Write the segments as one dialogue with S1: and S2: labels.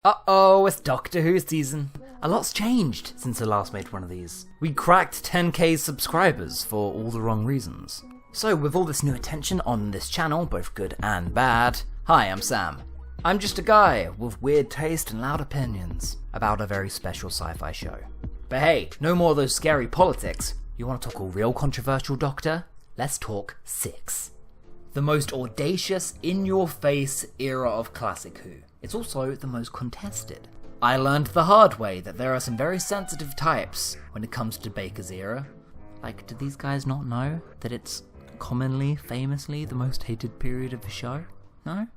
S1: Uh-oh, it's Doctor Who season. A lot's changed since I last made one of these. We cracked 10k subscribers for all the wrong reasons. So with all this new attention on this channel, both good and bad, hi, I'm Sam. I'm just a guy with weird taste and loud opinions about a very special sci-fi show. But hey, no more of those scary politics. You want to talk a real controversial Doctor? Let's talk 6. The most audacious, in-your-face era of classic Who. It's also the most contested. I learned the hard way that there are some very sensitive types when it comes to Baker's era. Like, do these guys not know that it's commonly, famously, the most hated period of the show? No?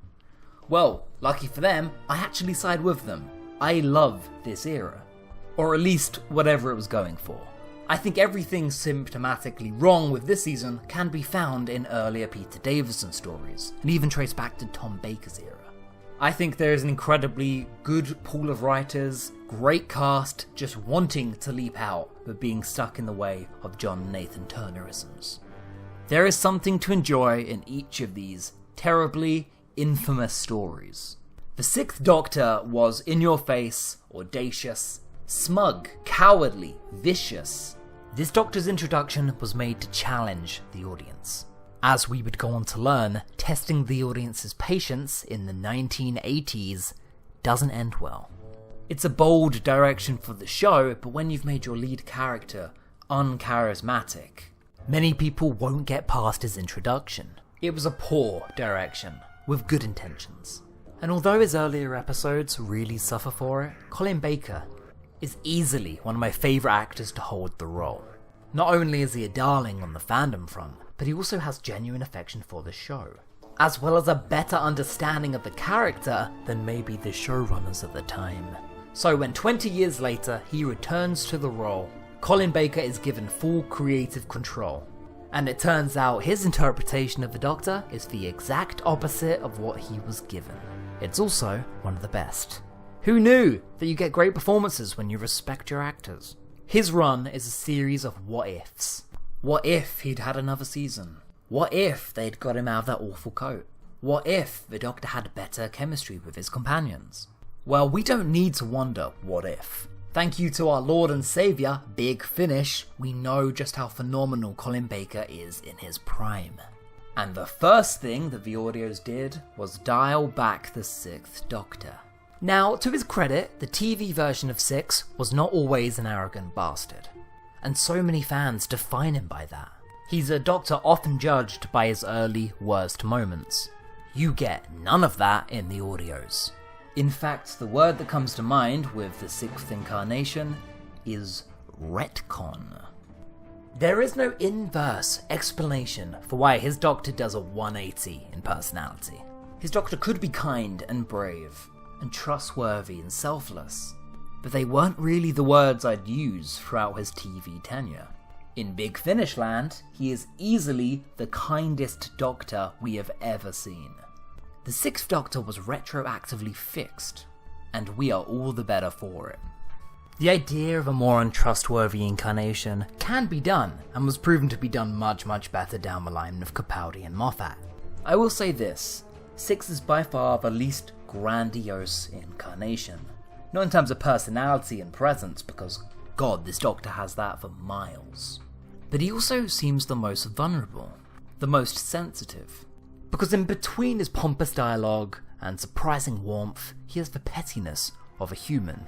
S1: Well, lucky for them, I actually side with them. I love this era. Or at least whatever it was going for. I think everything symptomatically wrong with this season can be found in earlier Peter Davison stories, and even traced back to Tom Baker's era. I think there is an incredibly good pool of writers, great cast, just wanting to leap out, but being stuck in the way of John Nathan Turnerisms. There is something to enjoy in each of these terribly infamous stories. The 6th Doctor was in-your-face, audacious, smug, cowardly, vicious. This Doctor's introduction was made to challenge the audience. As we would go on to learn, testing the audience's patience in the 1980s doesn't end well. It's a bold direction for the show, but when you've made your lead character uncharismatic, many people won't get past his introduction. It was a poor direction, with good intentions. And although his earlier episodes really suffer for it, Colin Baker is easily one of my favourite actors to hold the role. Not only is he a darling on the fandom front, but he also has genuine affection for the show, as well as a better understanding of the character than maybe the showrunners at the time. So when 20 years later he returns to the role, Colin Baker is given full creative control. And it turns out his interpretation of the Doctor is the exact opposite of what he was given. It's also one of the best. Who knew that you get great performances when you respect your actors? His run is a series of what-ifs. What if he'd had another season? What if they'd got him out of that awful coat? What if the Doctor had better chemistry with his companions? Well, we don't need to wonder what if. Thank you to our Lord and Saviour, Big Finish, we know just how phenomenal Colin Baker is in his prime. And the first thing that the audios did was dial back the 6th Doctor. Now, to his credit, the TV version of 6 was not always an arrogant bastard. And so many fans define him by that. He's a Doctor often judged by his early worst moments. You get none of that in the audios. In fact, the word that comes to mind with the 6th incarnation is retcon. There is no inverse explanation for why his Doctor does a 180 in personality. His Doctor could be kind and brave, and trustworthy and selfless, but they weren't really the words I'd use throughout his TV tenure. In Big Finish land, he is easily the kindest Doctor we have ever seen. The 6th Doctor was retroactively fixed, and we are all the better for it. The idea of a more untrustworthy incarnation can be done, and was proven to be done much better down the line with Capaldi and Moffat. I will say this, 6 is by far the least grandiose incarnation. Not in terms of personality and presence, because god, this Doctor has that for miles. But he also seems the most vulnerable, the most sensitive. Because in between his pompous dialogue and surprising warmth, he has the pettiness of a human.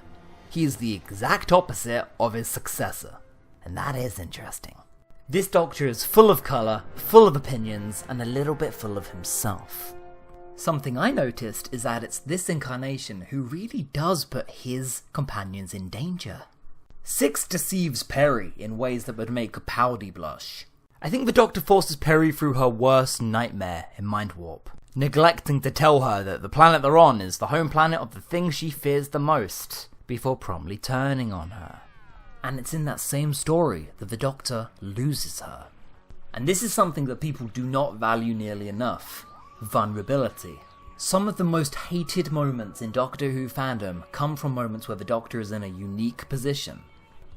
S1: He is the exact opposite of his successor, and that is interesting. This Doctor is full of colour, full of opinions, and a little bit full of himself. Something I noticed is that it's this incarnation who really does put his companions in danger. 6 deceives Peri in ways that would make Capaldi blush. I think the Doctor forces Peri through her worst nightmare in Mind Warp, neglecting to tell her that the planet they're on is the home planet of the thing she fears the most, before promptly turning on her. And it's in that same story that the Doctor loses her. And this is something that people do not value nearly enough. Vulnerability. Some of the most hated moments in Doctor Who fandom come from moments where the Doctor is in a unique position.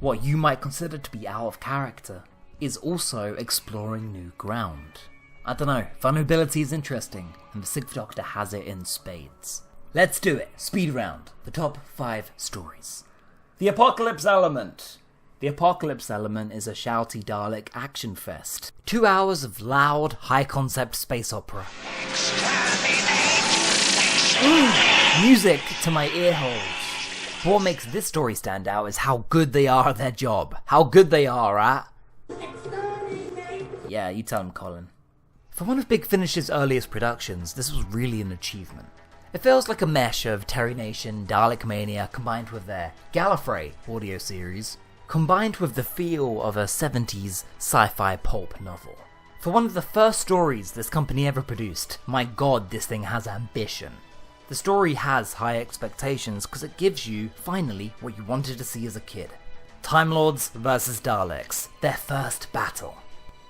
S1: What you might consider to be out of character is also exploring new ground. I don't know, vulnerability is interesting, and the 6th Doctor has it in spades. Let's do it. Speed round. The top 5 stories. The Apocalypse Element. The Apocalypse Element is a shouty Dalek action fest. 2 hours of loud, high-concept space opera. Music to my ear holes. But what makes this story stand out is how good they are at their job. How good they are at... Yeah, you tell him, Colin. For one of Big Finish's earliest productions, this was really an achievement. It feels like a mesh of Terry Nation, Dalek Mania, combined with their Gallifrey audio series, combined with the feel of a 70s sci-fi pulp novel. For one of the first stories this company ever produced, my god, this thing has ambition. The story has high expectations because it gives you, finally, what you wanted to see as a kid. Time Lords versus Daleks, their first battle.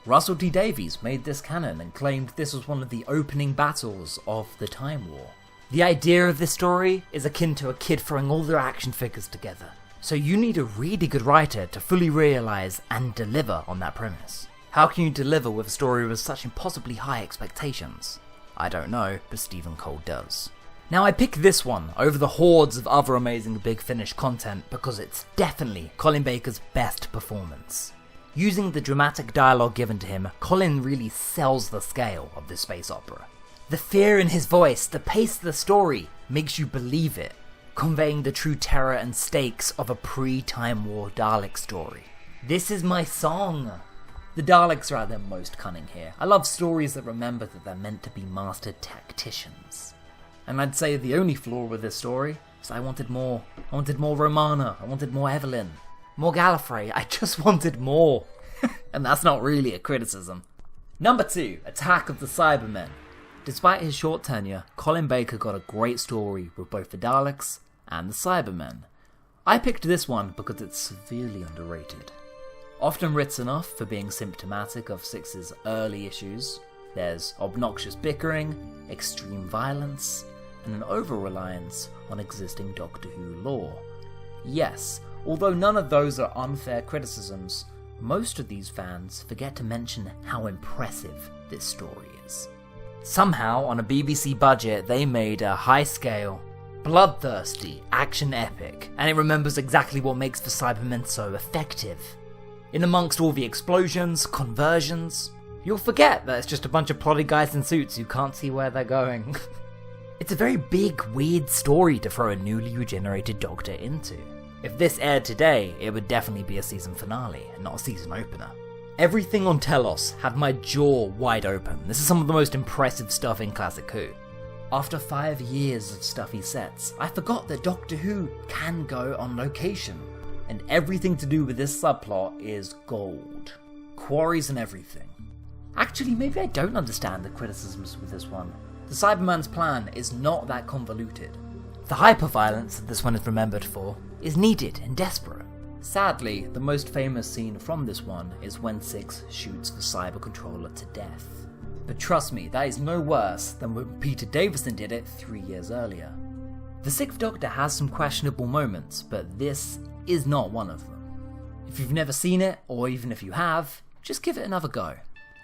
S1: Russell T Davies made this canon and claimed this was one of the opening battles of the Time War. The idea of this story is akin to a kid throwing all their action figures together. So you need a really good writer to fully realise and deliver on that premise. How can you deliver with a story with such impossibly high expectations? I don't know, but Stephen Cole does. Now I pick this one over the hordes of other amazing Big Finish content because it's definitely Colin Baker's best performance. Using the dramatic dialogue given to him, Colin really sells the scale of this space opera. The fear in his voice, the pace of the story, makes you believe it, conveying the true terror and stakes of a pre-Time War Dalek story. This is my song! The Daleks are at their most cunning here. I love stories that remember that they're meant to be master tacticians. And I'd say the only flaw with this story is I wanted more. I wanted more Romana, I wanted more Evelyn, more Gallifrey, I just wanted more. And that's not really a criticism. Number 2, Attack of the Cybermen. Despite his short tenure, Colin Baker got a great story with both the Daleks and the Cybermen. I picked this one because it's severely underrated. Often written off for being symptomatic of Six's early issues, there's obnoxious bickering, extreme violence, and an over-reliance on existing Doctor Who lore. Yes, although none of those are unfair criticisms, most of these fans forget to mention how impressive this story is. Somehow, on a BBC budget, they made a high-scale, bloodthirsty action epic, and it remembers exactly what makes the Cybermen so effective. In amongst all the explosions, conversions, you'll forget that it's just a bunch of plotty guys in suits who can't see where they're going. It's a very big, weird story to throw a newly regenerated Doctor into. If this aired today, it would definitely be a season finale, and not a season opener. Everything on Telos had my jaw wide open. This is some of the most impressive stuff in Classic Who. After 5 years of stuffy sets, I forgot that Doctor Who can go on location. And everything to do with this subplot is gold. Quarries and everything. Actually, maybe I don't understand the criticisms with this one. The Cyberman's plan is not that convoluted. The hyper-violence that this one is remembered for is needed and desperate. Sadly, the most famous scene from this one is when Six shoots the cyber controller to death. But trust me, that is no worse than when Peter Davison did it 3 years earlier. The Sixth Doctor has some questionable moments, but this is not one of them. If you've never seen it, or even if you have, just give it another go.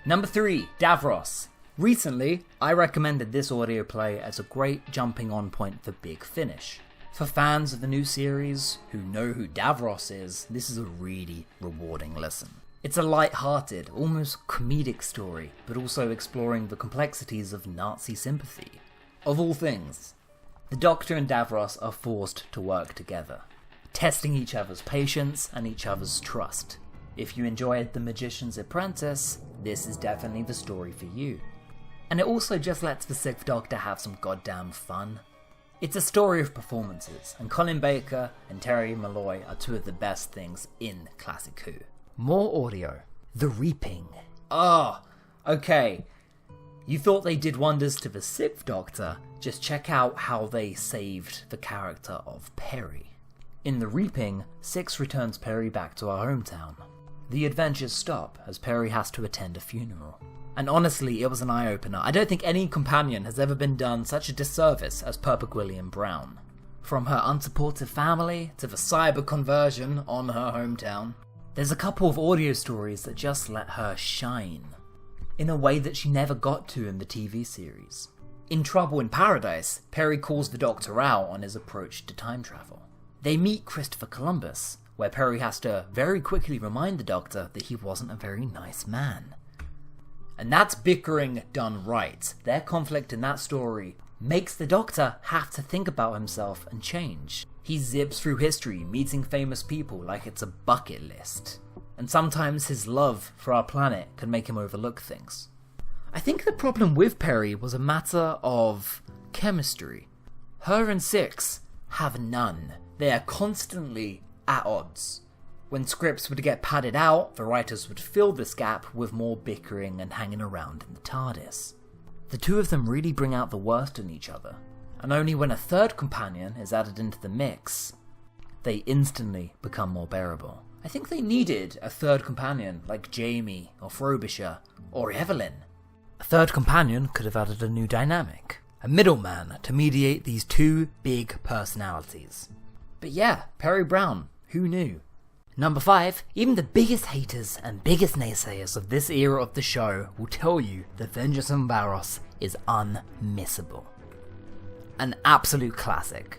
S1: Number 3, Davros. Recently, I recommended this audio play as a great jumping on point for Big Finish. For fans of the new series who know who Davros is, this is a really rewarding listen. It's a light-hearted, almost comedic story, but also exploring the complexities of Nazi sympathy. Of all things, the Doctor and Davros are forced to work together, testing each other's patience and each other's trust. If you enjoyed The Magician's Apprentice, this is definitely the story for you. And it also just lets the Sixth Doctor have some goddamn fun. It's a story of performances, and Colin Baker and Terry Malloy are two of the best things in Classic Who. More audio. The Reaping. Okay. You thought they did wonders to the Sixth Doctor? Just check out how they saved the character of Perry. In The Reaping, Six returns Perry back to our hometown. The adventures stop as Perry has to attend a funeral. And honestly, it was an eye-opener. I don't think any companion has ever been done such a disservice as Purple-Gwilliam Brown. From her unsupportive family to the cyber conversion on her hometown, there's a couple of audio stories that just let her shine in a way that she never got to in the TV series. In Trouble in Paradise, Perry calls the Doctor out on his approach to time travel. They meet Christopher Columbus, where Perry has to very quickly remind the Doctor that he wasn't a very nice man. And that's bickering done right. Their conflict in that story makes the Doctor have to think about himself and change. He zips through history, meeting famous people like it's a bucket list. And sometimes his love for our planet can make him overlook things. I think the problem with Perry was a matter of chemistry. Her and Six have none. They are constantly at odds. When scripts would get padded out, the writers would fill this gap with more bickering and hanging around in the TARDIS. The two of them really bring out the worst in each other, and only when a third companion is added into the mix, they instantly become more bearable. I think they needed a third companion like Jamie or Frobisher or Evelyn. A third companion could have added a new dynamic, a middleman to mediate these two big personalities. But yeah, Perry Brown, who knew? Number 5, even the biggest haters and biggest naysayers of this era of the show will tell you that Vengeance on Varos is unmissable. An absolute classic.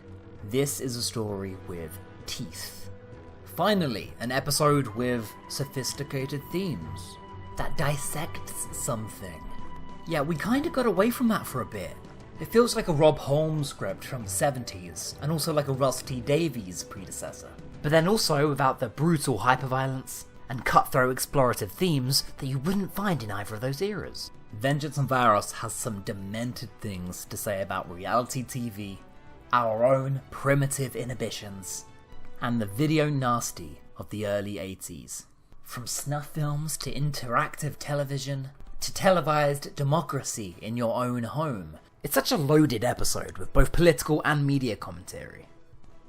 S1: This is a story with teeth. Finally, an episode with sophisticated themes that dissects something. Yeah, we kinda got away from that for a bit. It feels like a Rob Holmes script from the 70s, and also like a Russ T Davies predecessor. But then also without the brutal hyperviolence and cutthroat explorative themes that you wouldn't find in either of those eras. Vengeance on Varos has some demented things to say about reality TV, our own primitive inhibitions, and the video nasty of the early 80s. From snuff films to interactive television, to televised democracy in your own home. It's such a loaded episode with both political and media commentary.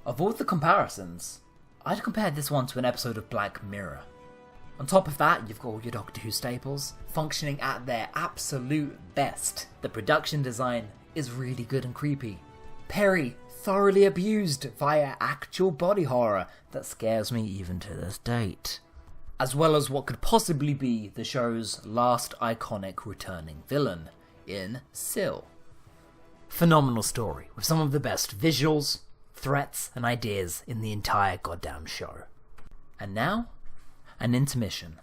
S1: Of all the comparisons, I'd compare this one to an episode of Black Mirror. On top of that, you've got all your Doctor Who staples, functioning at their absolute best. The production design is really good and creepy. Perry, thoroughly abused via actual body horror that scares me even to this date. As well as what could possibly be the show's last iconic returning villain, in Syl. Phenomenal story, with some of the best visuals, threats, and ideas in the entire goddamn show. And now, an intermission.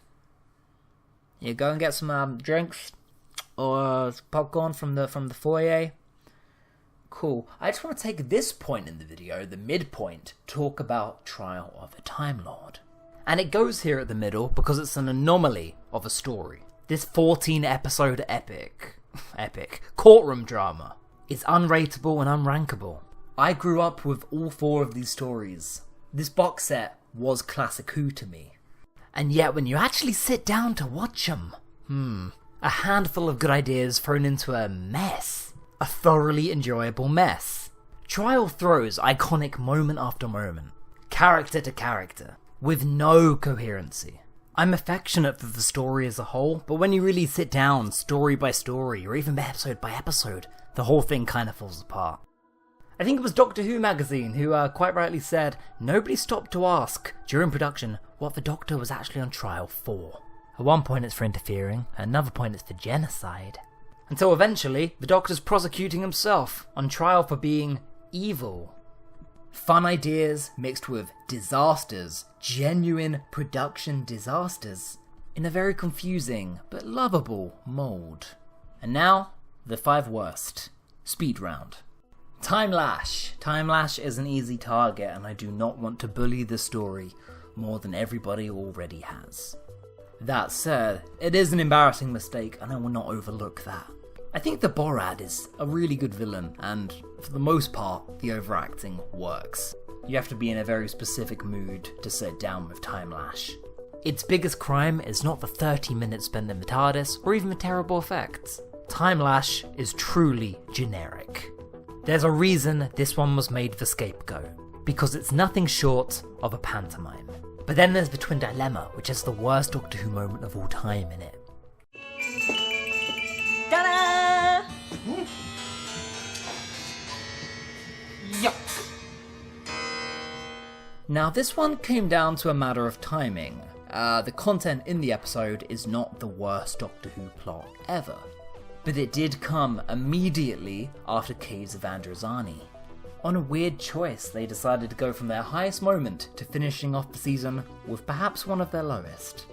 S1: You go and get some drinks or popcorn from the foyer. Cool. I just want to take this point in the video, the midpoint, talk about Trial of a Time Lord. And it goes here at the middle because it's an anomaly of a story. This 14-episode epic courtroom drama is unrateable and unrankable. I grew up with all 4 of these stories. This box set was classic Who to me. And yet when you actually sit down to watch them, a handful of good ideas thrown into a mess. A thoroughly enjoyable mess. Trial throws iconic moment after moment, character to character, with no coherency. I'm affectionate for the story as a whole, but when you really sit down story by story, or even episode by episode, the whole thing kind of falls apart. I think it was Doctor Who magazine who quite rightly said, nobody stopped to ask during production what the Doctor was actually on trial for. At one point it's for interfering, at another point it's for genocide. Until eventually, the Doctor's prosecuting himself, on trial for being evil. Fun ideas mixed with disasters, genuine production disasters, in a very confusing but lovable mould. And now, the 5 worst. Speed round. Time Lash. Time Lash is an easy target, and I do not want to bully the story more than everybody already has. That said, it is an embarrassing mistake, and I will not overlook that. I think the Borad is a really good villain, and for the most part, the overacting works. You have to be in a very specific mood to sit down with Time Lash. Its biggest crime is not the 30 minutes spent in the TARDIS, or even the terrible effects. Time Lash is truly generic. There's a reason this one was made the scapegoat, because it's nothing short of a pantomime. But then there's the Twin Dilemma, which has the worst Doctor Who moment of all time in it. Ta-da! Yuck! Now this one came down to a matter of timing. The content in the episode is not the worst Doctor Who plot ever. but it did come immediately after Caves of Androzani. On a weird choice, they decided to go from their highest moment to finishing off the season with perhaps one of their lowest.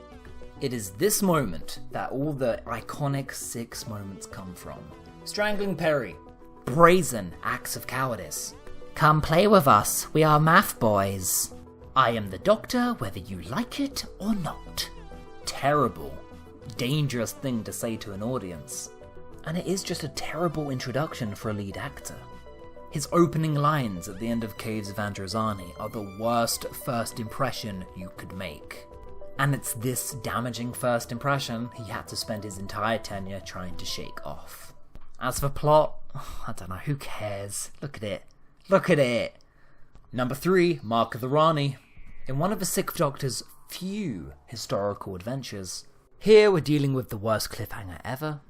S1: It is this moment that all the iconic 6 moments come from. Strangling Perry. Brazen acts of cowardice. Come play with us, we are math boys. I am the doctor whether you like it or not. Terrible, dangerous thing to say to an audience. And it is just a terrible introduction for a lead actor. His opening lines at the end of Caves of Androzani are the worst first impression you could make. And it's this damaging first impression he had to spend his entire tenure trying to shake off. As for plot, I don't know, who cares? Look at it. Look at it! Number 3, Mark of the Rani. In one of the Sixth Doctor's few historical adventures, here we're dealing with the worst cliffhanger ever.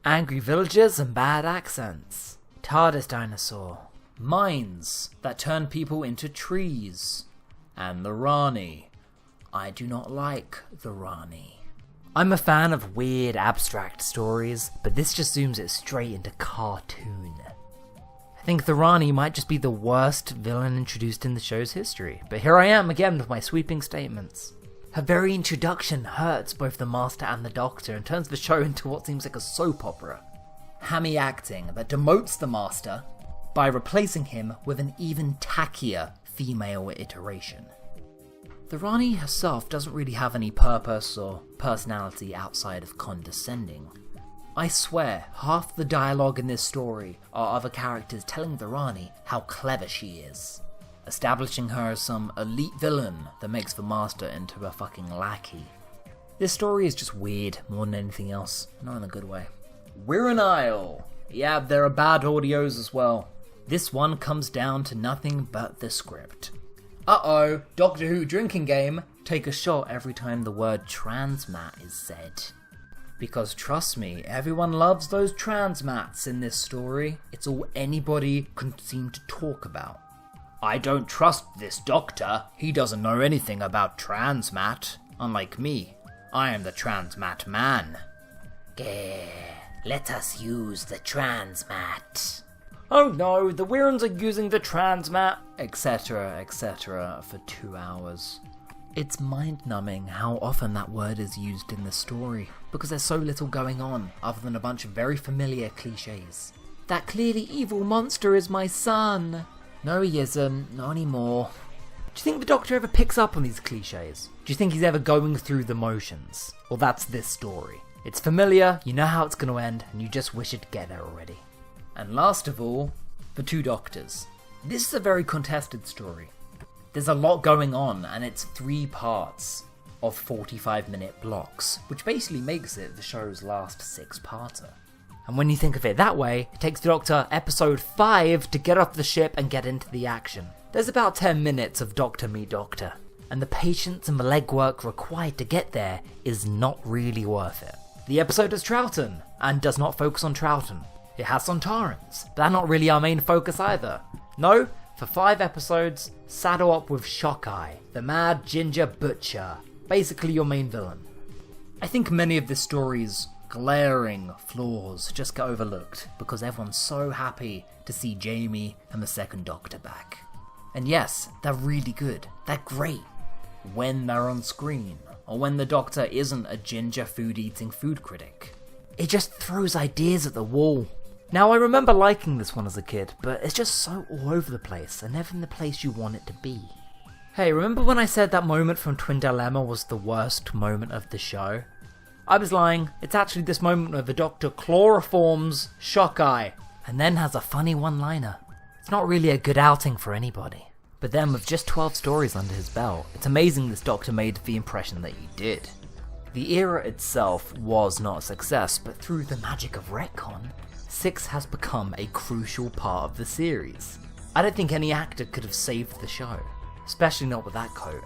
S1: Angry villagers and bad accents. TARDIS dinosaur. Mines that turn people into trees. And the Rani. I do not like the Rani. I'm a fan of weird abstract stories, but this just zooms it straight into cartoon. I think the Rani might just be the worst villain introduced in the show's history, but here I am again with my sweeping statements. Her very introduction hurts both the Master and the Doctor and turns the show into what seems like a soap opera. Hammy acting that demotes the Master by replacing him with an even tackier female iteration. The Rani herself doesn't really have any purpose or personality outside of condescending. I swear, half the dialogue in this story are other characters telling the Rani how clever she is, establishing her as some elite villain that makes the Master into a fucking lackey. This story is just weird more than anything else, not in a good way. We're an Isle! Yeah, there are bad audios as well. This one comes down to nothing but the script. Uh-oh, Doctor Who drinking game, take a shot every time the word transmat is said. Because trust me, everyone loves those transmats in this story. It's all anybody can seem to talk about. I don't trust this doctor. He doesn't know anything about transmat. Unlike me, I am the transmat man. Gah, let us use the transmat. Oh no, the Wirrans are using the transmat, etc, etc for 2 hours. It's mind-numbing how often that word is used in the story, because there's so little going on, other than a bunch of very familiar cliches. That clearly evil monster is my son! No he isn't, not anymore. Do you think the Doctor ever picks up on these cliches? Do you think he's ever going through the motions? Well, that's this story. It's familiar, you know how it's going to end, and you just wish it'd get there already. And last of all, the 2 Doctors. This is a very contested story. There's a lot going on, and it's 3 parts of 45-minute blocks, which basically makes it the show's last 6-parter. And when you think of it that way, it takes the Doctor episode 5 to get off the ship and get into the action. There's about 10 minutes of Doctor meet Doctor, and the patience and the legwork required to get there is not really worth it. The episode is Troughton, and does not focus on Troughton. It has Sontarans, but they're not really our main focus either. No, for 5 episodes, saddle up with Shockeye, the mad ginger butcher, basically your main villain. I think many of this story's glaring flaws just get overlooked because everyone's so happy to see Jamie and the 2nd Doctor back. And yes, they're really good, they're great, when they're on screen, or when the Doctor isn't a ginger food-eating food critic. It just throws ideas at the wall. Now, I remember liking this one as a kid, but it's just so all over the place, and never in the place you want it to be. Hey, remember when I said that moment from Twin Dilemma was the worst moment of the show? I was lying. It's actually this moment where the Doctor chloroforms Shockeye, and then has a funny one-liner. It's not really a good outing for anybody. But then with just 12 stories under his belt, it's amazing this Doctor made the impression that he did. The era itself was not a success, but through the magic of retcon, 6 has become a crucial part of the series. I don't think any actor could have saved the show, especially not with that coat.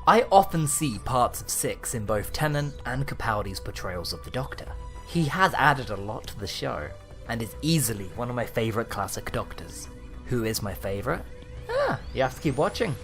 S1: I often see parts of 6 in both Tennant and Capaldi's portrayals of the Doctor. He has added a lot to the show, and is easily one of my favourite classic Doctors. Who is my favourite? You have to keep watching.